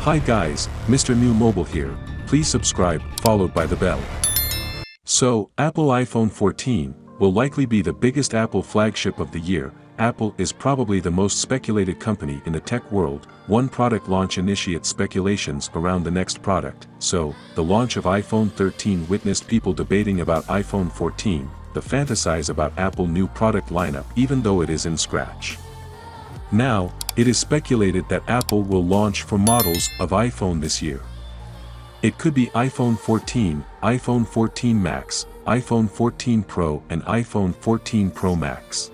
Hi guys, Mrnewmobile here, please subscribe, followed by the bell. So, Apple iPhone 14 will likely be the biggest Apple flagship of the year. Apple is probably the most speculated company in the tech world. One product launch initiates speculations around the next product. So, the launch of iPhone 13 witnessed people debating about iPhone 14, the fantasize about Apple new product lineup even though it is in scratch. Now, it is speculated that Apple will launch 4 models of iPhone this year. It could be iPhone 14, iPhone 14 Max, iPhone 14 Pro and iPhone 14 Pro Max.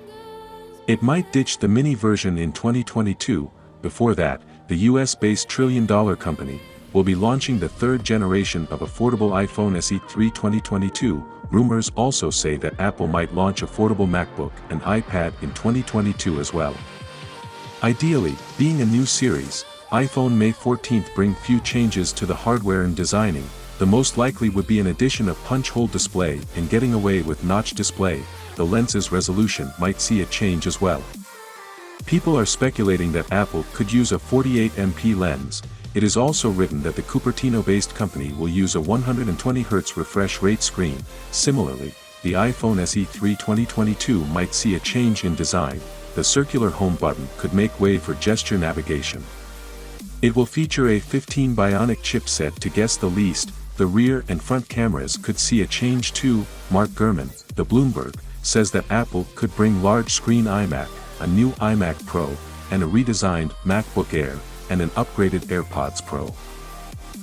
It might ditch the mini version in 2022. Before that, the US-based trillion-dollar company will be launching the 3rd generation of affordable iPhone SE 3 2022. Rumors also say that Apple might launch affordable MacBook and iPad in 2022 as well. Ideally, being a new series, iPhone May 14th bring few changes to the hardware and designing. The most likely would be an addition of punch-hole display and getting away with notch display. The lens's resolution might see a change as well. People are speculating that Apple could use a 48MP lens. It is also written that the Cupertino-based company will use a 120Hz refresh rate screen. Similarly, the iPhone SE 3 2022 might see a change in design. The circular home button could make way for gesture navigation. It will feature a 15 Bionic chipset to guess the least. The rear and front cameras could see a change too. Mark Gurman, the Bloomberg, says that Apple could bring large-screen iMac, a new iMac Pro, and a redesigned MacBook Air, and an upgraded AirPods Pro.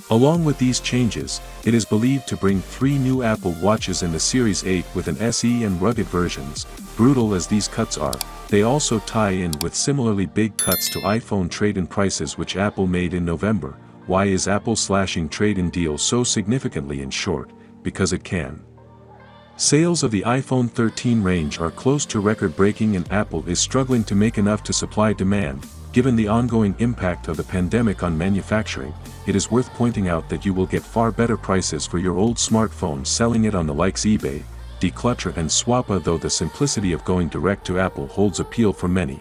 Along with these changes, it is believed to bring 3 new Apple Watches in the Series 8 with an SE and rugged versions. Brutal as these cuts are, they also tie in with similarly big cuts to iPhone trade-in prices which Apple made in November. Why is Apple slashing trade-in deals so significantly in short? Because it can. Sales of the iPhone 13 range are close to record-breaking and Apple is struggling to make enough to supply demand. Given the ongoing impact of the pandemic on manufacturing, it is worth pointing out that you will get far better prices for your old smartphone selling it on the likes eBay, Declutter and Swappa, though the simplicity of going direct to Apple holds appeal for many.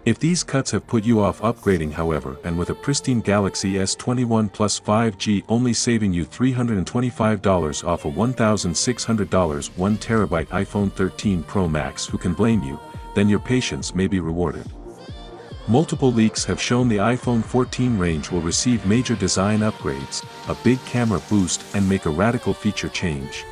If these cuts have put you off upgrading however, and with a pristine Galaxy S21 Plus 5G only saving you $325 off a $1,600 1TB iPhone 13 Pro Max, who can blame you, then your patience may be rewarded. Multiple leaks have shown the iPhone 14 range will receive major design upgrades, a big camera boost and make a radical feature change.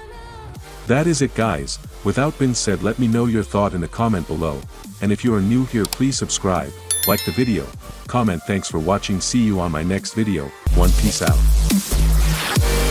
That is it guys. Without being said, let me know your thought in the comment below, and if you are new here please subscribe, like the video, comment. Thanks for watching, see you on my next video. Peace out.